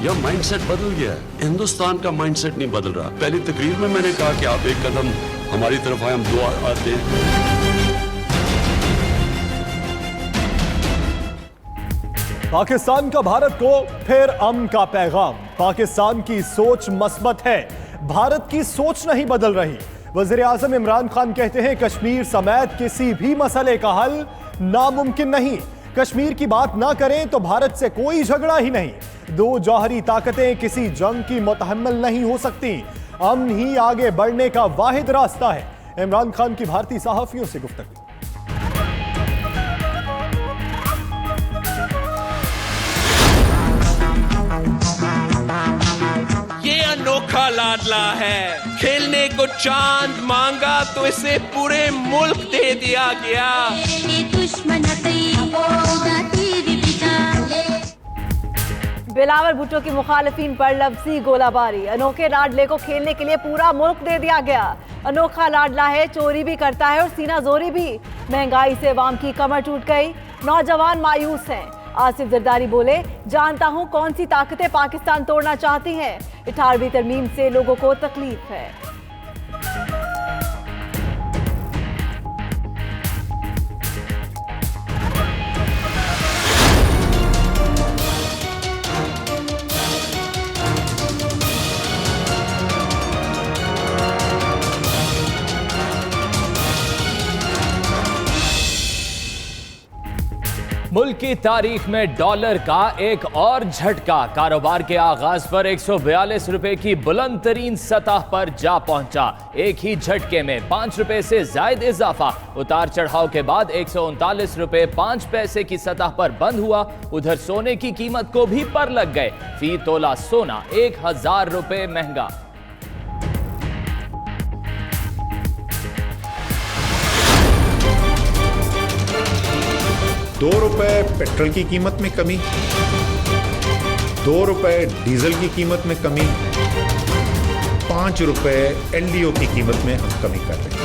या माइंडसेट बदल गया है? हिंदुस्तान का माइंडसेट नहीं बदल रहा। पहली तकरीर में मैंने कहा कि आप एक कदम हमारी तरफ आए, हम दो आते हैं। पाकिस्तान का भारत को फिर अमन का पैगाम। पाकिस्तान की सोच मस्बत है, भारत की सोच नहीं बदल रही। वज़ीर आज़म इमरान खान कहते हैं कश्मीर समेत किसी भी मसले का हल नामुमकिन नहीं। कश्मीर की बात ना करें तो भारत से कोई झगड़ा ही नहीं। दो जौहरी ताकतें किसी जंग की मुतहम्मिल नहीं हो सकती। अमन ही आगे बढ़ने का वाहिद रास्ता है। इमरान खान की भारतीय सहाफियों से गुफ्तगू। अनोखा लाडला है, खेलने को चांद मांगा तो इसे पूरे मुल्क दे दिया गया। बिलावल भुट्टो की मुखालिफिन पर लफ्जी गोलाबारी। अनोखे लाडले को खेलने के लिए पूरा मुल्क दे दिया गया। अनोखा लाडला है, चोरी भी करता है और सीना जोरी भी। महंगाई से अवाम की कमर टूट गई, नौजवान मायूस हैं। आसिफ जरदारी बोले, जानता हूं कौन सी ताकतें पाकिस्तान तोड़ना चाहती हैं। 18वीं तरमीम से लोगों को तकलीफ है। मुल्क की तारीख में डॉलर का एक और झटका। कारोबार के आगाज पर 142 रुपए की बुलंद तरीन सतह पर जा पहुंचा। एक ही झटके में 5 रुपए से जायद इजाफा। उतार चढ़ाव के बाद 139 रुपए 5 पैसे की सतह पर बंद हुआ। उधर सोने की कीमत को भी पर लग गए। फी तोला सोना 1000 रुपए महंगा। ₹2 पेट्रोल की कीमत में कमी, ₹2 डीजल की कीमत में कमी, ₹5 एलडीओ की कीमत में हम कमी कर रहे हैं।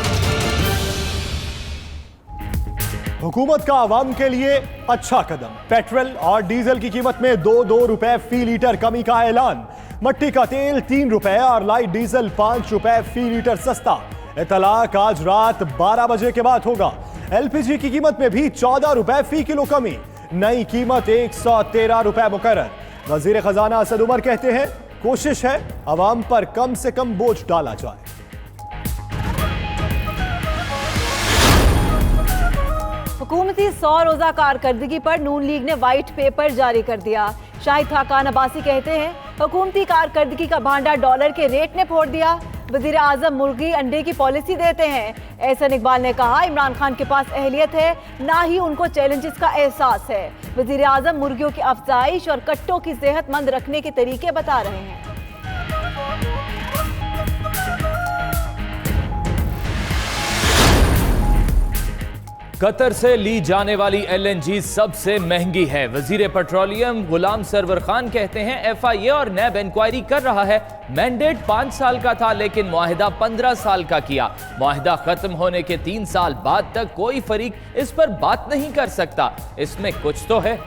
हुकूमत का आवाम के लिए अच्छा कदम। पेट्रोल और डीजल की कीमत में 2-2 रुपए फी लीटर कमी का ऐलान। मट्टी का तेल 3 रुपए और लाइट डीजल 5 रुपए फी लीटर सस्ता। इतलाक आज रात 12 बजे के बाद होगा। एलपीजी की कीमत में भी 14 रुपए फी किलो कमी। नई कीमत 113 रुपए मुकर्रर। वजीर खजाना असद उमर कहते हैं कोशिश है अवाम पर कम से कम बोझ डाला जाए। हुकूमती 100 रोजा कारकर्दगी पर नून लीग ने व्हाइट पेपर जारी कर दिया। शाहिद खाकान अब्बासी कहते हैं हुकूमती कारकर्दगी का भांडा डॉलर के रेट ने फोड़ दिया। वजीर आजम मुर्गी अंडे की पॉलिसी देते हैं। एहसन इकबाल ने कहा इमरान खान के पास अहलियत है, ना ही उनको चैलेंजेस का एहसास है। वजीर आजम मुर्गियों की अफजाइश और कट्टों की सेहतमंद रखने के तरीके बता रहे हैं। कतर से ली जाने वाली एलएनजी सबसे महंगी है। वजीर पेट्रोलियम गुलाम सरवर खान कहते हैं एफआईए और नैब इंक्वायरी कर रहा है। मैंडेट 5 साल का था लेकिन मुआहिदा 15 साल का किया। मुआहिदा खत्म होने के 3 साल बाद तक कोई फरीक इस पर बात नहीं कर सकता। इसमें कुछ तो है।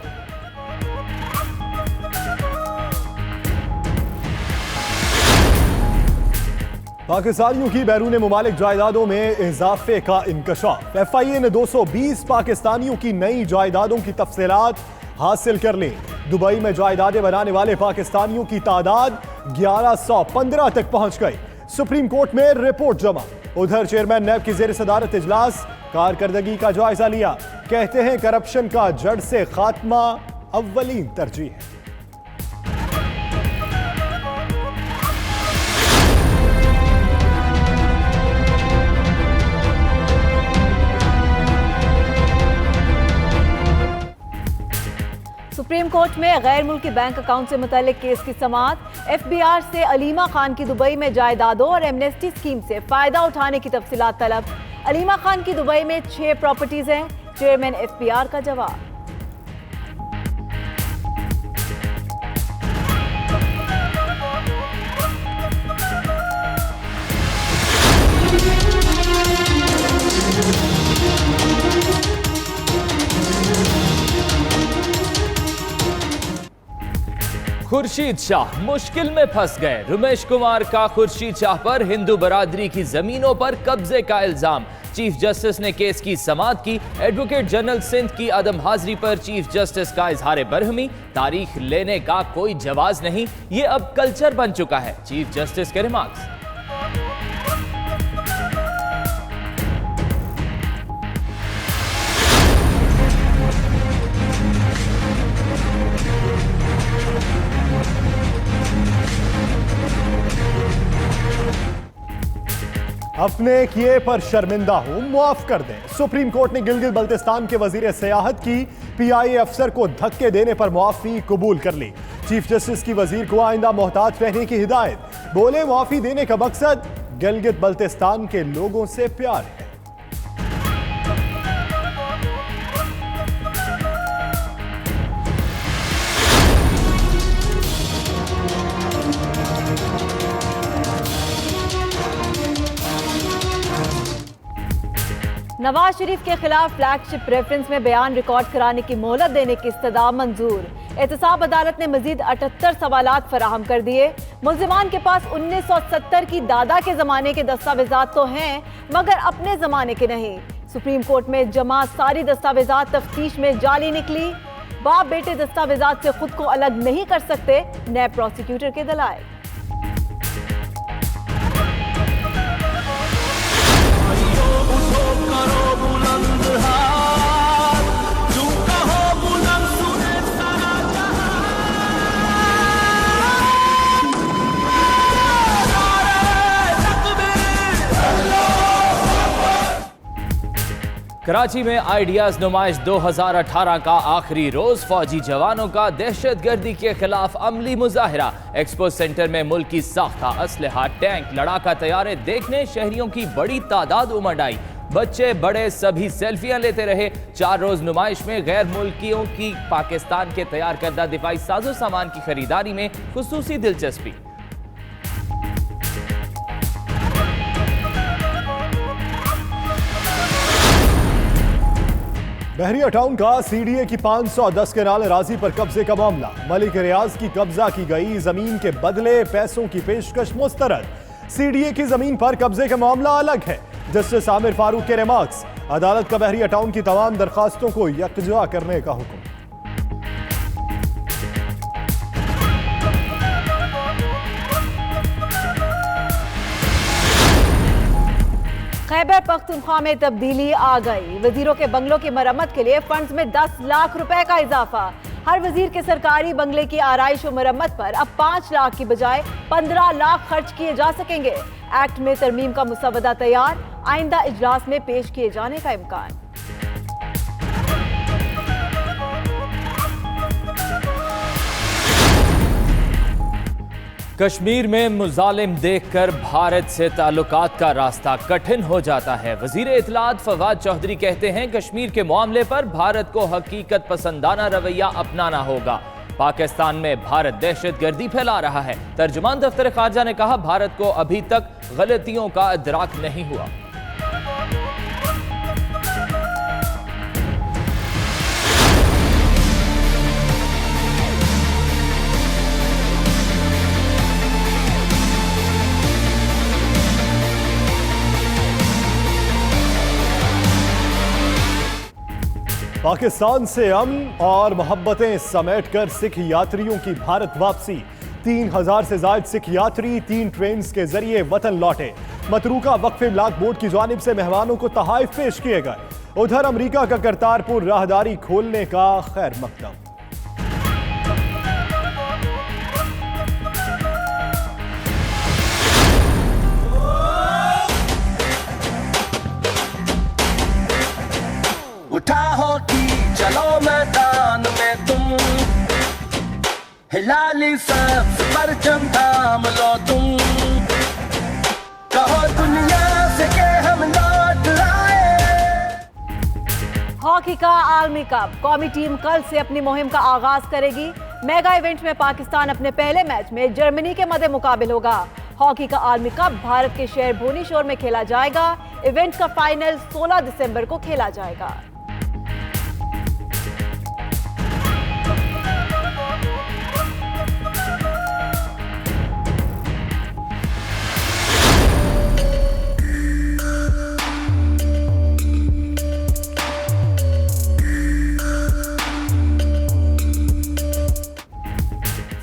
पाकिस्तानियों की बैरून मुमालिक जायदादों में इजाफे का इंकशाफ। एफआईए ने 220 पाकिस्तानियों की नई जायदादों की तफसीलात हासिल कर ली। दुबई में जायदादें बनाने वाले पाकिस्तानियों की तादाद 1115 तक पहुंच गई। सुप्रीम कोर्ट में रिपोर्ट जमा। उधर चेयरमैन नैब की जेर सदारत इजलास कारकर्दगी का जायजा लिया। कहते हैं करप्शन का जड़ से खात्मा अव्वलीन तरजीह है। सुप्रीम कोर्ट में गैर मुल्की बैंक अकाउंट से मुतल्लिक केस की समाअत। एफबीआर से अलीमा खान की दुबई में जायदादों और एमनेस्टी स्कीम से फायदा उठाने की तफसीलात तलब। अलीमा खान की दुबई में 6 प्रॉपर्टीज हैं। चेयरमैन एफबीआर का जवाब। खुर्शीद शाह मुश्किल में फंस गए। रमेश कुमार का खुर्शीद शाह पर हिंदू बरादरी की जमीनों पर कब्जे का इल्जाम। चीफ जस्टिस ने केस की समाअत की। एडवोकेट जनरल सिंध की अदम हाजिरी पर चीफ जस्टिस का इजहार बरहमी। तारीख लेने का कोई जवाज नहीं, ये अब कल्चर बन चुका है। चीफ जस्टिस के रिमार्क्स। अपने किए पर शर्मिंदा हूं, मुआफ कर दें। सुप्रीम कोर्ट ने गिलगित बल्तिस्तान के वजीर सियाहत की पीआईए अफसर को धक्के देने पर मुआफी कबूल कर ली। चीफ जस्टिस की वजीर को आइंदा मोहतात रहने की हिदायत। बोले मुआफी देने का मकसद गिलगित बल्तिस्तान के लोगों से प्यार है। नवाज शरीफ के खिलाफ फ्लैगशिप रेफरेंस में बयान रिकॉर्ड कराने की मोहलत देने की इस्तदा मंजूर। एहतसाब अदालत ने मजीद 78 सवालात फराहम कर दिए। मुल्जिमान के पास 1970 की दादा के जमाने के दस्तावेजात तो हैं, मगर अपने जमाने के नहीं। सुप्रीम कोर्ट में जमा सारी दस्तावेजात तफ्तीश में जाली निकली। बाप बेटे दस्तावेजात से खुद को अलग नहीं कर सकते, नैब प्रोसिक्यूटर के दलाइल। कराची में आइडियाज नुमाइश 2018 का आखिरी रोज। फौजी जवानों का दहशतगर्दी के खिलाफ अमली मुजाहिरा। एक्सपो सेंटर में मुल्क की साख्ता असलहा, टैंक, लड़ाका तैयारे देखने शहरियों की बड़ी तादाद उमड़ आई। बच्चे बड़े सभी सेल्फियां लेते रहे। 4 रोज नुमाइश में गैर मुल्कियों की पाकिस्तान के तैयार करदा दिफाई साजो सामान की खरीदारी में खुसूसी दिलचस्पी। बहरिया टाउन का सीडीए की 510 केनाल अराजी पर कब्जे का मामला। मलिक रियाज की कब्जा की गई जमीन के बदले पैसों की पेशकश मुस्तरद। सीडीए की जमीन पर कब्जे का मामला अलग है। जस्टिस आमिर फारूक के रिमार्क्स। अदालत का बहरिया टाउन की तमाम दरखास्तों को यकजा करने का हुक्म। खैबर पख्तूनख्वा में तब्दीली आ गई। वजीरों के बंगलों की मरम्मत के लिए फंड्स में 10 लाख रुपए का इजाफा। हर वजीर के सरकारी बंगले की आराइश और मरम्मत पर अब 5 लाख की बजाय 15 लाख खर्च किए जा सकेंगे। एक्ट में तरमीम का मुसवदा तैयार, आइंदा इजलास में पेश किए जाने का इम्कान। कश्मीर में मुजालिम देखकर भारत से ताल्लुकात का रास्ता कठिन हो जाता है। वजीर इत्तलात फवाद चौधरी कहते हैं कश्मीर के मामले पर भारत को हकीकत पसंदाना रवैया अपनाना होगा। पाकिस्तान में भारत दहशतगर्दी फैला रहा है। तर्जुमान दफ्तर खारजा ने कहा भारत को अभी तक गलतियों का इदराक नहीं हुआ। पाकिस्तान से अमन और मोहब्बतें समेटकर सिख यात्रियों की भारत वापसी। 3000 से ज्यादा सिख यात्री 3 ट्रेन के जरिए वतन लौटे। मतरूका वक्फ इमलाक बोर्ड की जानिब से मेहमानों को तोहफे पेश किए गए। उधर अमेरिका का करतारपुर राहदारी खोलने का खैर मकदम। उठा होती चलो मैदान में तुम, हिलाली सब परचम थाम लो तुम, कहो दुनिया से के हम लौट आए। हॉकी का आलमी कप। कौमी टीम कल से अपनी मुहिम का आगाज करेगी। मेगा इवेंट में पाकिस्तान अपने पहले मैच में जर्मनी के मद्दे मुकाबिल होगा। हॉकी का आलमी कप भारत के शहर भुवनेश्वर में खेला जाएगा। इवेंट का फाइनल 16 दिसंबर को खेला जाएगा।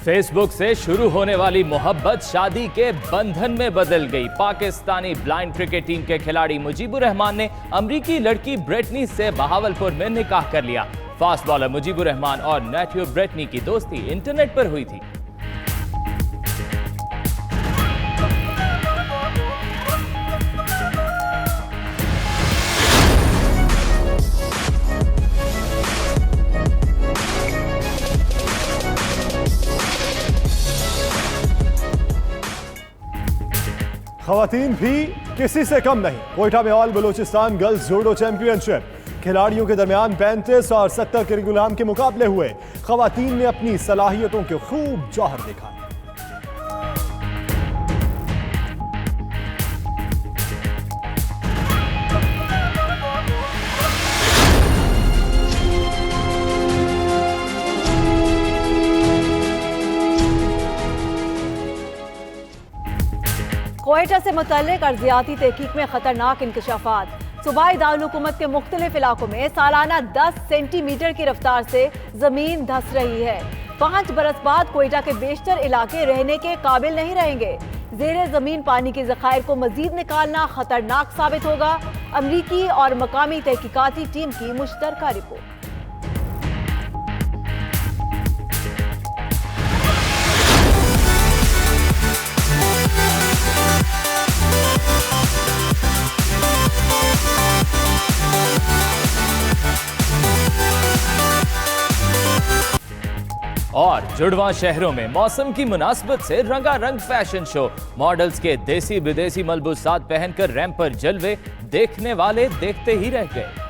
फेसबुक से शुरू होने वाली मोहब्बत शादी के बंधन में बदल गई। पाकिस्तानी ब्लाइंड क्रिकेट टीम के खिलाड़ी मुजीबुर रहमान ने अमरीकी लड़की ब्रिटनी से बहावलपुर में निकाह कर लिया। फास्ट बॉलर मुजीबुर रहमान और मैथ्यू ब्रिटनी की दोस्ती इंटरनेट पर हुई थी। खवातीन भी किसी से कम नहीं। कोयटा में all Balochistan girls judo championship, खिलाड़ियों के दरमियान 35 और 70 किलोग्राम के मुकाबले हुए। खवातीन ने अपनी सलाहियतों के खूब जौहर दिखाए। कोयटा से मुतल्लिक अर्जियाती तहकीक में खतरनाक इंकशाफात। सूबाई दारुल-हुकूमत के मुख्तलिफ इलाकों में सालाना 10 सेंटीमीटर की रफ्तार से जमीन धंस रही है। 5 बरस बाद कोयटा के बेशतर इलाके रहने के काबिल नहीं रहेंगे। ज़ेरे जमीन पानी के ज़खायर को मजीद निकालना खतरनाक साबित होगा। अमरीकी और मकामी तहकीकाती टीम की मुश्तरका रिपोर्ट। और जुड़वा शहरों में मौसम की मुनासबत से रंगारंग फैशन शो। मॉडल्स के देसी विदेशी मलबूसात पहनकर रैंप पर जलवे, देखने वाले देखते ही रह गए।